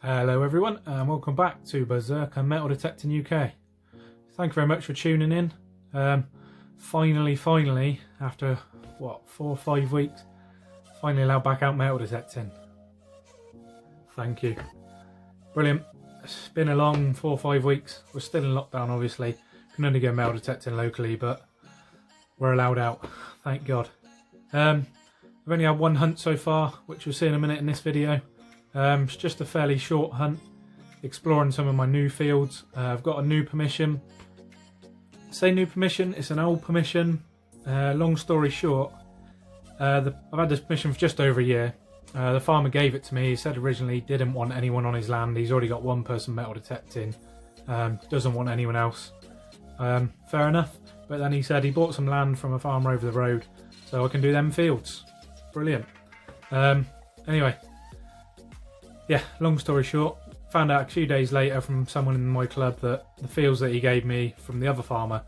Hello everyone and welcome back to Berserker Metal Detecting UK. Thank you very much for tuning in. Finally, after what, 4 or 5 weeks, finally allowed back out metal detecting. Thank you. Brilliant. It's been a long 4 or 5 weeks. We're still in lockdown obviously. Can only go metal detecting locally, but we're allowed out. Thank God. I've only had one hunt so far, which you'll see in a minute in this video. It's just a fairly short hunt, exploring some of my new fields. I've got a new permission. Say new permission, it's an old permission. Long story short, I've had this permission for just over a year. The farmer gave it to me. He said originally he didn't want anyone on his land. He's already got one person metal detecting. Doesn't want anyone else. Fair enough. But then he said he bought some land from a farmer over the road, so I can do them fields. Brilliant. Anyway. Yeah, long story short, found out a few days later from someone in my club that the fields that he gave me from the other farmer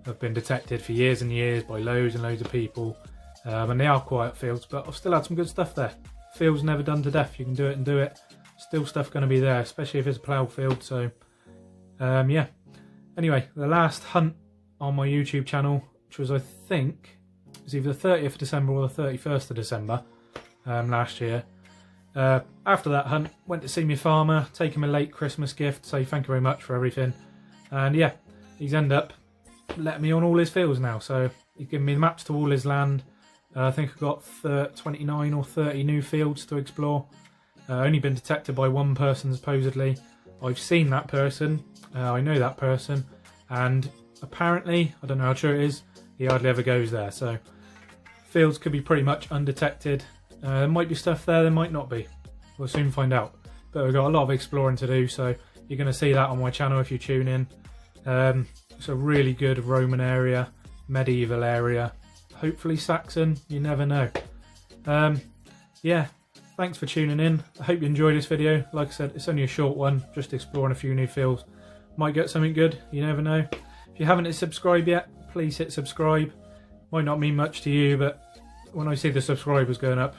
have been detected for years and years by loads and loads of people. And they are quiet fields, but I've still had some good stuff there. Fields never done to death. You can do it and do it. Still stuff going to be there, especially if it's a plough field. So, yeah. Anyway, the last hunt on my YouTube channel, which was, I think, it was either the 30th of December or the 31st of December last year. After that hunt, went to see my farmer, take him a late Christmas gift, say thank you very much for everything. And yeah, he's ended up letting me on all his fields now. So he's given me the maps to all his land. I think I've got 29 or 30 new fields to explore. Only been detected by one person supposedly. I've seen that person, I know that person, and apparently, I don't know how true it is, he hardly ever goes there. So fields could be pretty much undetected. There might be stuff there might not be. We'll soon find out. But we've got a lot of exploring to do, so you're going to see that on my channel if you tune in. It's a really good Roman area, medieval area, hopefully Saxon, you never know. Yeah, thanks for tuning in. I hope you enjoyed this video. Like I said, it's only a short one, just exploring a few new fields. Might get something good, you never know. If you haven't hit subscribe yet, please hit subscribe. Might not mean much to you, but when I see the subscribers going up,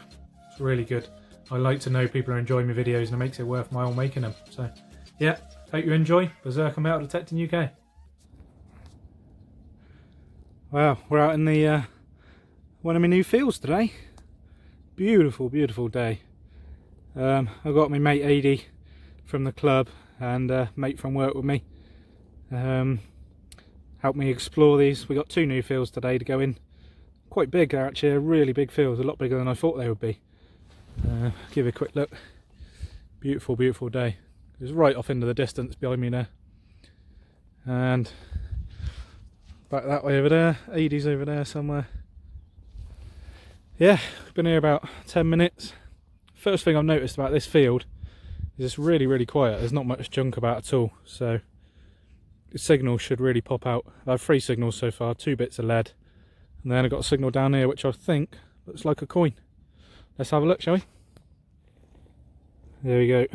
it's really good. I like to know people are enjoying my videos and it makes it worth my while making them. So yeah, hope you enjoy Berserker Metal Detecting UK. Wow, we're out in the one of my new fields today. Beautiful, beautiful day. I've got my mate Adi from the club and a mate from work with me. Help me explore these. We got 2 new fields today to go in. Quite big, they're actually a really big field, a lot bigger than I thought they would be. Give it a quick look. Beautiful, beautiful day. It's right off into the distance behind me there. And back that way over there, Adi's over there somewhere. Yeah, been here about 10 minutes. First thing I've noticed about this field is it's really, really quiet. There's not much junk about at all, so the signal should really pop out. I have 3 signals so far, 2 bits of lead. And then I've got a signal down here which I think looks like a coin. Let's have a look, shall we? There we go.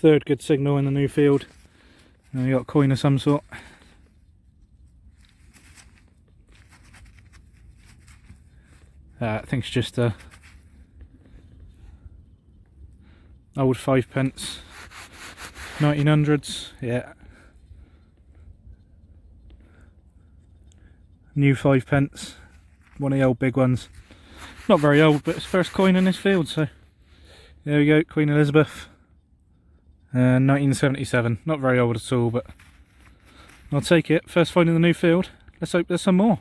3rd good signal in the new field. And we got a coin of some sort. I think it's just a old 5p, 1900s, yeah. New 5p, one of the old big ones. Not very old, but it's first coin in this field, so there we go, Queen Elizabeth, 1977. Not very old at all, but I'll take it. First find in the new field. Let's hope there's some more.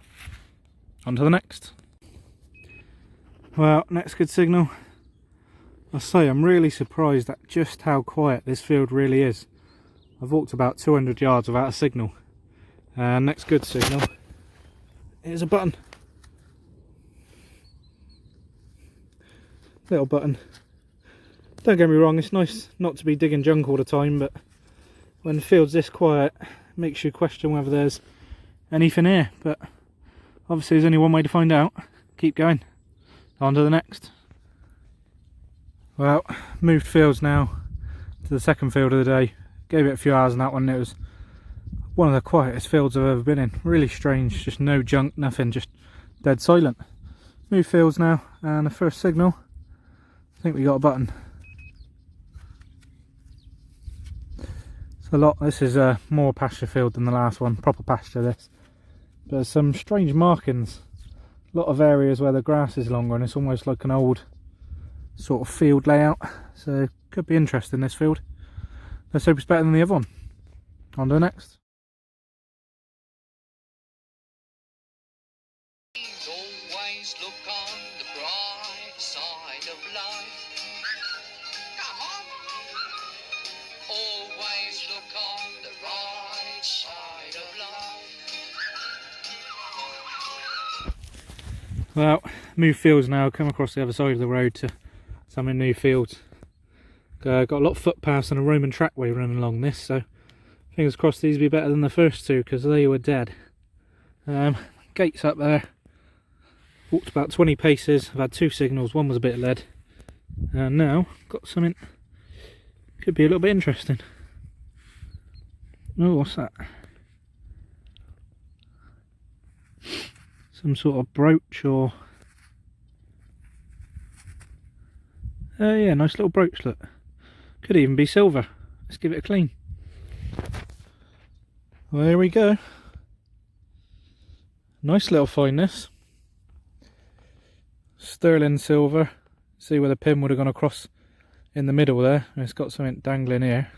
On to the next. Well, next good signal. I say, I'm really surprised at just how quiet this field really is. I've walked about 200 yards without a signal. Next good signal. Here's a button. Little button. Don't get me wrong, it's nice not to be digging junk all the time, but when the field's this quiet, it makes you question whether there's anything here, but obviously there's only one way to find out. Keep going. On to the next. Well, moved fields now to the second field of the day. Gave it a few hours on that one. It was one of the quietest fields I've ever been in. Really strange, just no junk, nothing, just dead silent. Moved fields now, and the first signal, I think we got a button. It's a lot. This is a more pasture field than the last one, proper pasture this. But there's some strange markings. A lot of areas where the grass is longer and it's almost like an old sort of field layout. So could be interesting, this field. Let's hope it's better than the other one. On to the next. Always look on the bright side of life. Come on. Always look on the right side of life. Well, moved fields now, come across the other side of the road to some new fields. Got a lot of footpaths and a Roman trackway running along this, so fingers crossed these will be better than the first two, because they were dead. Gates up there. Walked about 20 paces, I've had two signals, one was a bit of lead. And now, got something, could be a little bit interesting. Oh, what's that? Some sort of brooch or... yeah, nice little brooch, look. Could even be silver. Let's give it a clean. Well, there we go. Nice little find this. Sterling silver. See where the pin would have gone across in the middle there. It's got something dangling here.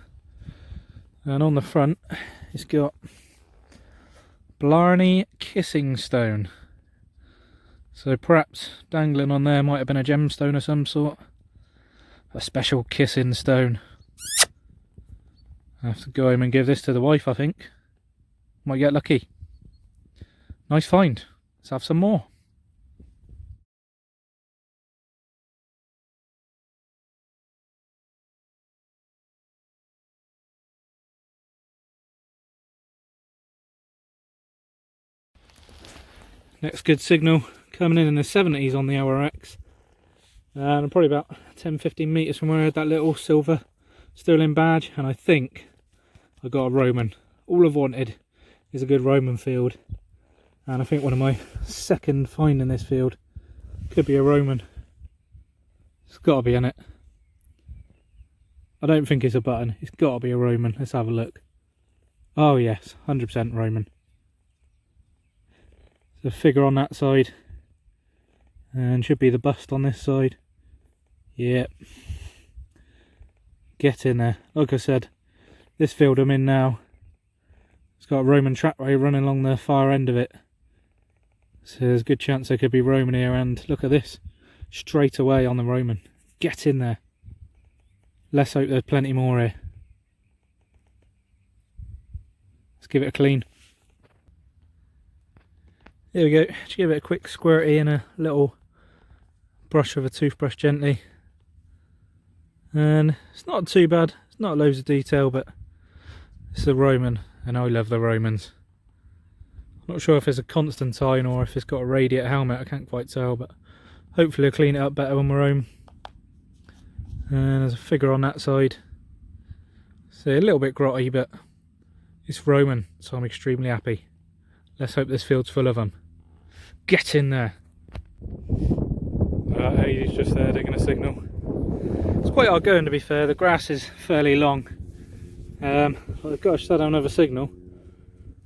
And on the front, it's got Blarney Kissing Stone. So perhaps dangling on there might have been a gemstone of some sort. A special kissing stone. I have to go home and give this to the wife, I think. Might get lucky. Nice find. Let's have some more. Next good signal coming in the 70s on the ORX. And I'm probably about 10-15 metres from where I had that little silver sterling badge, and I think I got a Roman. All I've wanted is a good Roman field, and I think one of my second find in this field could be a Roman. It's got to be in it. I don't think it's a button, it's got to be a Roman. Let's have a look. Oh yes, 100% Roman. There's a figure on that side, and should be the bust on this side. Yep. Get in there. Like I said, this field I'm in now, it's got a Roman trackway running along the far end of it. So there's a good chance there could be Roman here, and look at this. Straight away on the Roman. Get in there. Let's hope there's plenty more here. Let's give it a clean. There we go. Just give it a quick squirty and a little brush with a toothbrush gently. And it's not too bad. It's not loads of detail, but it's a Roman, and I love the Romans. I'm not sure if it's a Constantine or if it's got a radiate helmet. I can't quite tell, but hopefully I'll clean it up better when we're home. And there's a figure on that side. So a little bit grotty, but it's Roman, so I'm extremely happy. Let's hope this field's full of them. Get in there. He's just there digging a signal. It's quite hard going, to be fair. The grass is fairly long. I've got to set down another signal.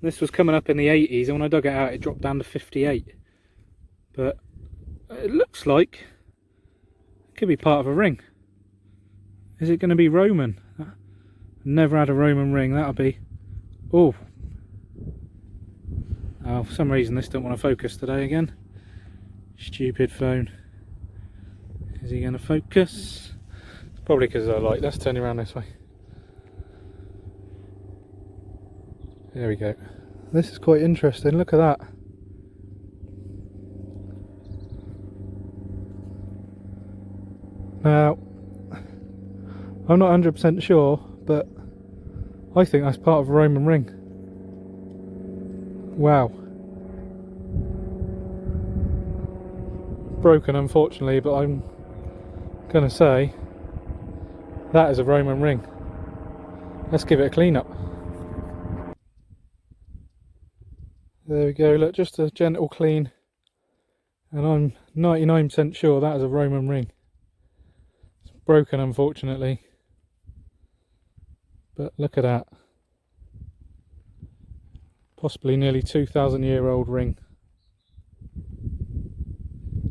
This was coming up in the 80s, and when I dug it out it dropped down to 58. But it looks like it could be part of a ring. Is it going to be Roman? I've never had a Roman ring. That'll be... Oh, for some reason this don't want to focus today again. Stupid phone. Is he going to focus? It's probably because I like... Let's turn around this way. There we go. This is quite interesting. Look at that. Now, I'm not 100% sure, but I think that's part of a Roman ring. Wow. Broken unfortunately, but I'm gonna say that is a Roman ring. Let's give it a clean up. There we go, look, just a gentle clean, and I'm 99% sure that is a Roman ring. It's broken unfortunately, but look at that. Possibly nearly 2,000-year-old ring.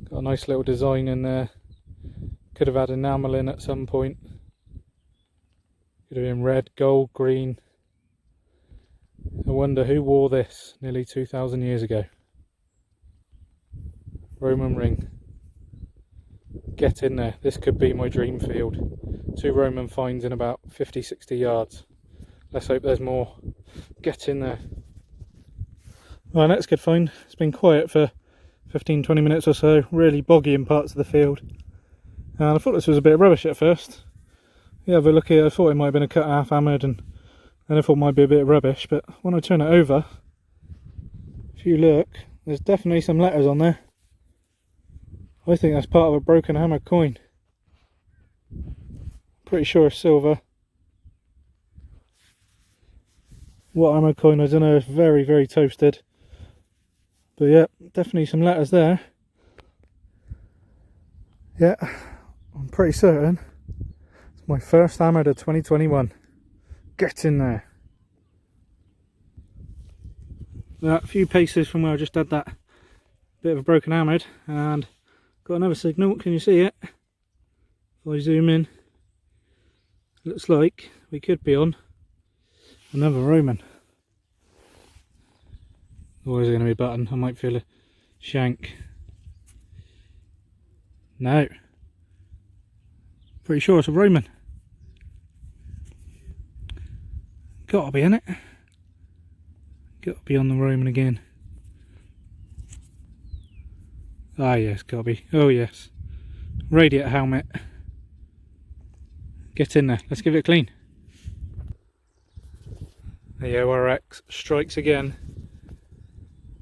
Got a nice little design in there. Could have had enamel in at some point. Could have been red, gold, green. I wonder who wore this nearly 2,000 years ago. Roman ring. Get in there. This could be my dream field. 2 Roman finds in about 50-60 yards. Let's hope there's more. Get in there. Right, next good find. It's been quiet for 15-20 minutes or so. Really boggy in parts of the field. And I thought this was a bit of rubbish at first. Yeah, have a look here. I thought it might have been a cut half hammered, and I thought it might be a bit of rubbish. But when I turn it over, if you look, there's definitely some letters on there. I think that's part of a broken hammered coin. Pretty sure it's silver. What hammered coin, I don't know. It's very, very toasted. But yeah, definitely some letters there. Yeah, I'm pretty certain it's my first hammered of 2021. Get in there. A few paces from where I just had that bit of a broken hammered, and got another signal. Can you see it? If I zoom in, looks like we could be on another Roman. Or is it going to be a button? I might feel a shank. No. Pretty sure it's a Roman. Gotta be in it. Gotta be on the Roman again. Ah yes, gotta be. Oh yes. Radiator helmet. Get in there. Let's give it a clean. The ORX strikes again.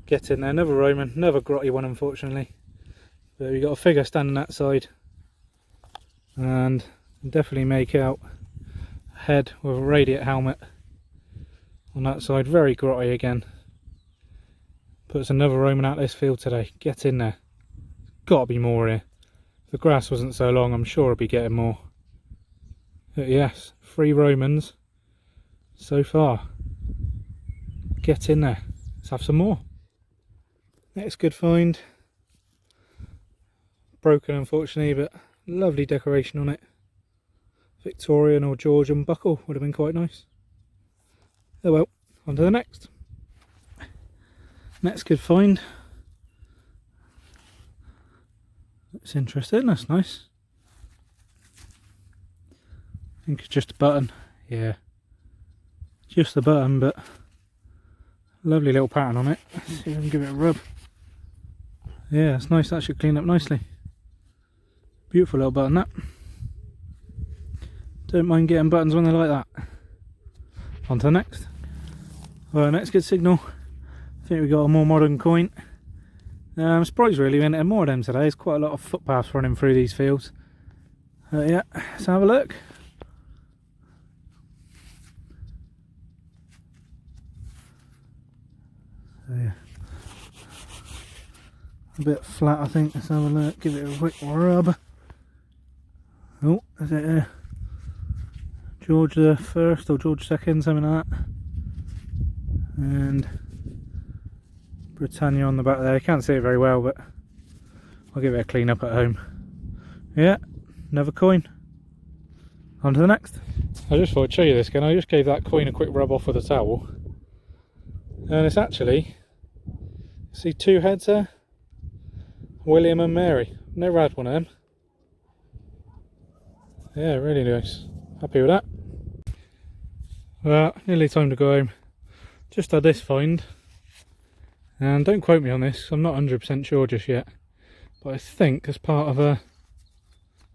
Get in there. Another Roman. Another grotty one unfortunately. But we got a figure standing that side. And definitely make out a head with a radiator helmet on that side. Very grotty again. Puts another Roman out this field today. Get in there. Gotta be more here. If the grass wasn't so long, I'm sure I'd be getting more. But yes, 3 Romans so far. Get in there. Let's have some more. Next good find. Broken unfortunately, but lovely decoration on it. Victorian or Georgian buckle would have been quite nice. Oh well, on to the next. Next good find. That's interesting, that's nice. I think it's just a button. Yeah. Just a button, but lovely little pattern on it. Let's see if I can give it a rub. Yeah, it's nice, that should clean up nicely. Beautiful little button that. Don't mind getting buttons when they're like that. On to the next. Well, next good signal. I think we got a more modern coin. I'm surprised really we didn't have more of them today. There's quite a lot of footpaths running through these fields. Yeah, let's have a look. So yeah, a bit flat I think. Let's have a look, give it a quick rub. Oh, is it George the First or George II, something like that. And Britannia on the back there. You can't see it very well, but I'll give it a clean up at home. Yeah, another coin. On to the next. I just thought I'd show you this again. I just gave that coin a quick rub off with a towel. And it's actually, see 2 heads there? William and Mary. Never had one of them. Yeah, really nice. Happy with that. Well, nearly time to go home. Just had this find. And don't quote me on this, I'm not 100% sure just yet. But I think as part of a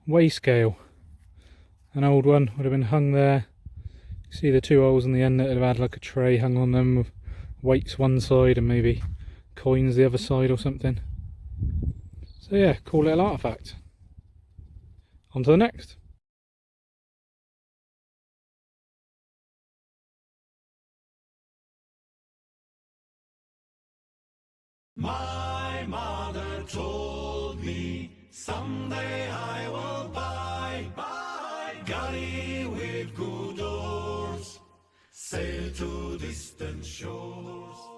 weigh scale. An old one would have been hung there. See the two holes in the end that have had like a tray hung on them with weights one side and maybe coins the other side or something. So yeah, cool little artefact. On to the next. My mother told me someday I will buy galley with good oars, sail to distant shores.